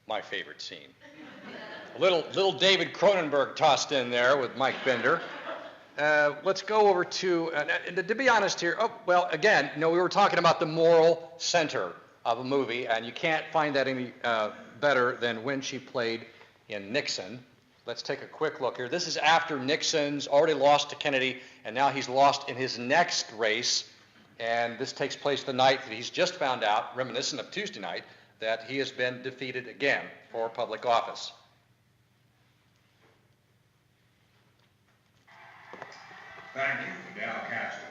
my favorite scene. A little David Cronenberg tossed in there with Mike Bender. Let's go over to be honest here, well, again, we were talking about the moral center of a movie, and you can't find that any better than when she played in Nixon. Let's take a quick look here. This is after Nixon's already lost to Kennedy, and now he's lost in his next race. And this takes place the night that he's just found out, reminiscent of Tuesday night, that he has been defeated again for public office. Thank you, Fidel Castro.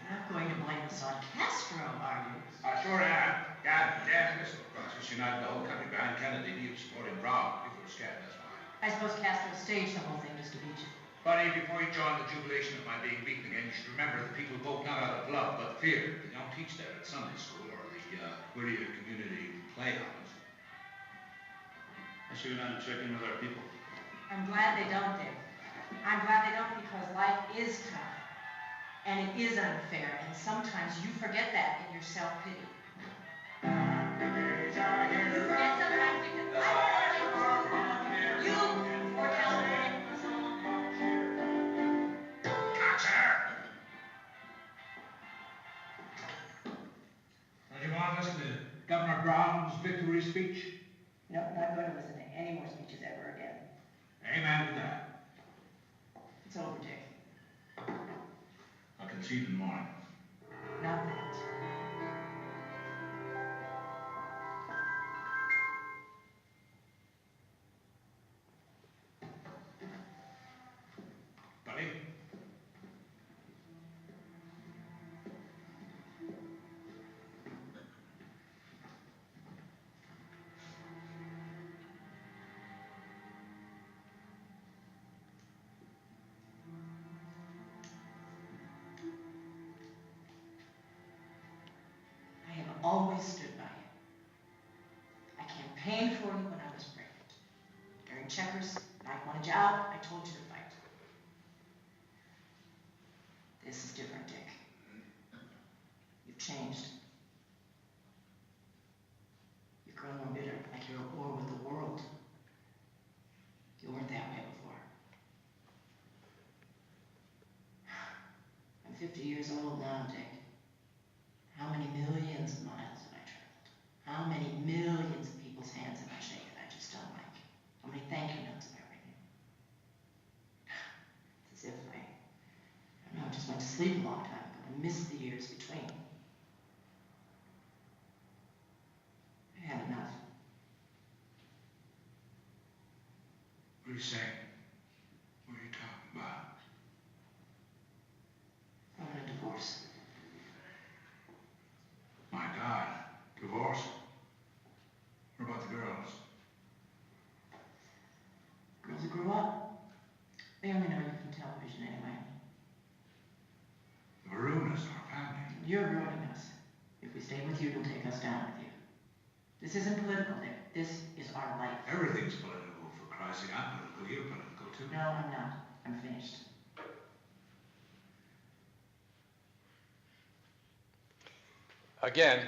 You're not going to blame us on Castro, are you? I sure am. God damn this process united the whole country behind Kennedy. He was supporting Brown. People were scared, that's why. I suppose Castro staged the whole thing just to beat you. Buddy, before you join the jubilation of my being beaten again, you should remember that people vote not out of love, but fear. They don't teach that at Sunday school or the Whittier community playgrounds. I sure you're not checking with our people. I'm glad they don't, Dick. I'm glad they don't, because life is tough. And it is unfair, and sometimes you forget that in your self-pity. You forget sometimes because you foretell it. Do you want to listen to Governor Brown's victory speech? No, I'm not going to listen to any more speeches ever again. Amen to that. It's over, Dick. I'll concede in the morning. Not that. Buddy? Always stood by you. I campaigned for you when I was pregnant. During checkers, when I wanted you out, I told you to fight. This is different, Dick. You've changed. You've grown more bitter, like you're at war with the world. You weren't that way before. I'm 50 years old now, Dick. How many millions of miles have I traveled? How many millions of people's hands have I shaken I just don't like? How many thank you notes have I written? It's as if I don't know, I just went to sleep a long time ago and missed the years between. I had enough. What are you saying? What are you talking about? I want a divorce. My God, divorce? What about the girls? Girls who grew up, they only know you from television anyway. They ruined us, our family. You're ruining us. If we stay with you, it'll take us down with you. This isn't political, Dick. This is our life. Everything's political, for Christ's sake. I'm political. You're political, too. No, I'm not. I'm finished. Again,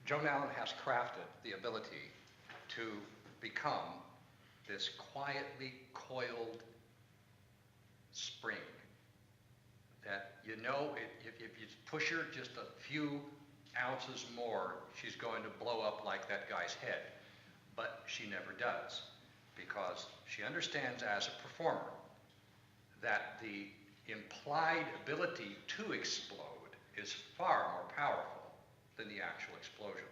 Joan Allen has crafted the ability to become this quietly coiled spring that if you push her just a few ounces more, she's going to blow up like that guy's head. But she never does, because she understands as a performer that the implied ability to explode is far more powerful than the actual explosion.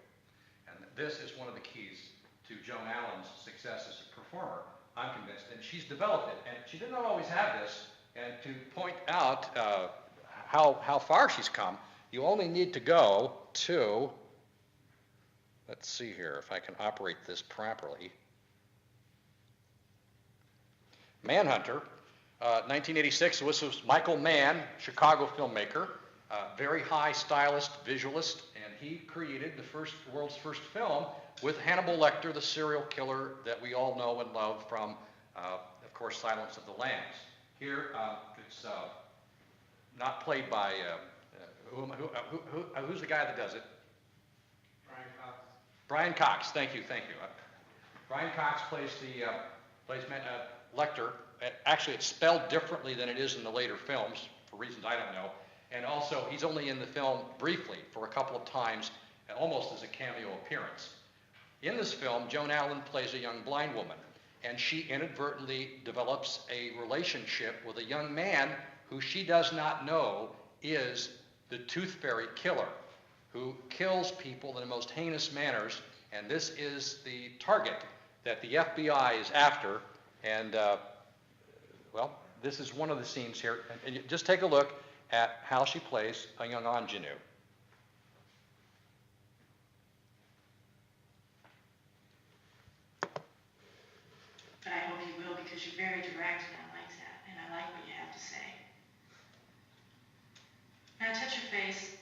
And this is one of the keys to Joan Allen's success as a performer, I'm convinced. And she's developed it. And she did not always have this. And to point out how far she's come, you only need to go to, let's see here if I can operate this properly. Manhunter, 1986, this was Michael Mann, Chicago filmmaker, very high stylist, visualist, and he created the world's first film with Hannibal Lecter, the serial killer that we all know and love from, of course, Silence of the Lambs. Here, it's not played by, who's the guy that does it? Brian Cox, thank you. Brian Cox plays Lecter. Actually, it's spelled differently than it is in the later films, for reasons I don't know. And also, he's only in the film briefly for a couple of times, almost as a cameo appearance. In this film, Joan Allen plays a young blind woman, and she inadvertently develops a relationship with a young man who she does not know is the Tooth Fairy killer, who kills people in the most heinous manners, and this is the target that the FBI is after, and well, this is one of the scenes here, and you just take a look at how she plays a young ingenue. But I hope you will, because you're very direct and I like that, and I like what you have to say. Now touch your face.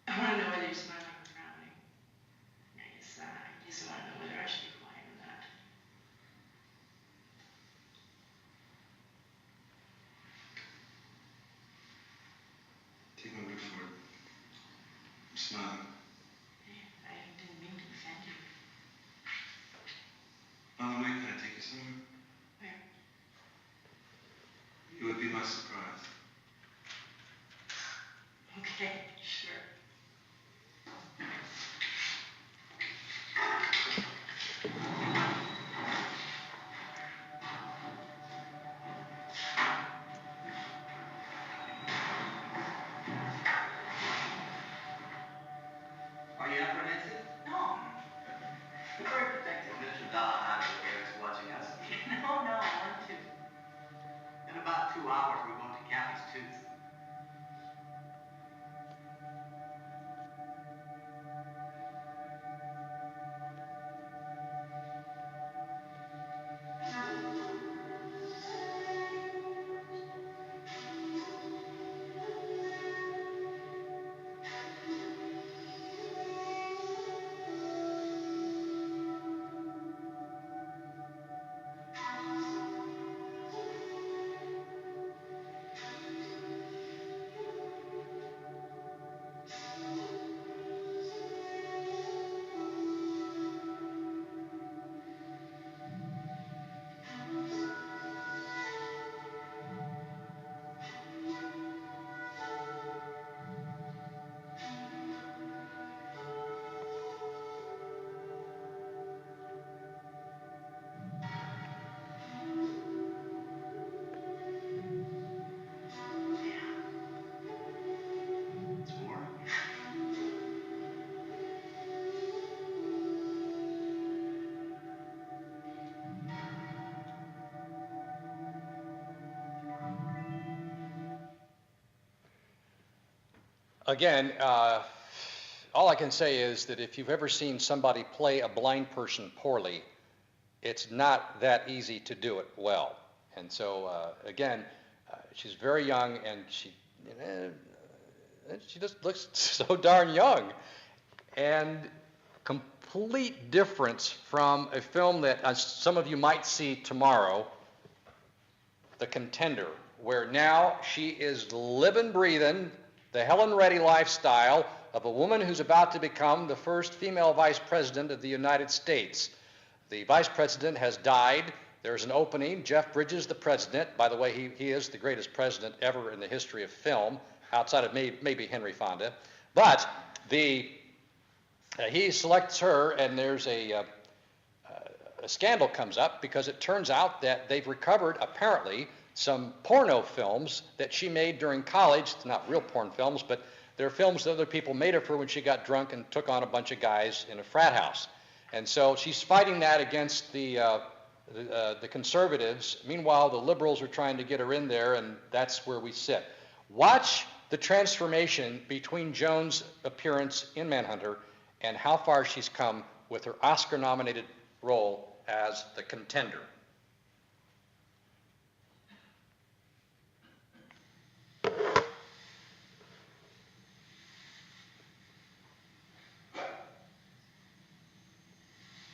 I want to know whether you're smiling or frowning. I guess I want to know whether I should be quiet or not. Take my word for it. I'm smiling. I didn't mean to offend you. On the way, can I take you somewhere? Where? It would be my surprise. Okay, sure. Are you apprehensive? No. Very protective. Mr. Dann Gire is watching us. No, I want to. In about 2 hours, we're going to Cappy's Tooth. It's warm. Again, all I can say is that if you've ever seen somebody play a blind person poorly, it's not that easy to do it well. And so, again, she's very young, and she just looks so darn young. And complete difference from a film that some of you might see tomorrow, The Contender, where now she is living, breathing the Helen Reddy lifestyle of a woman who's about to become the first female vice president of the United States. The vice president has died. There's an opening. Jeff Bridges, the president. By the way, he is the greatest president ever in the history of film, outside of maybe Henry Fonda. But he selects her, and there's a scandal comes up because it turns out that they've recovered, apparently, some porno films that she made during college. It's not real porn films, but they're films that other people made of her when she got drunk and took on a bunch of guys in a frat house. And so she's fighting that against the conservatives. Meanwhile, the liberals are trying to get her in there, and that's where we sit. Watch the transformation between Joan's appearance in Manhunter and how far she's come with her Oscar-nominated role as the Contender.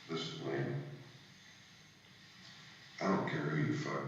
Listen, Wayne, I don't care who you fuck.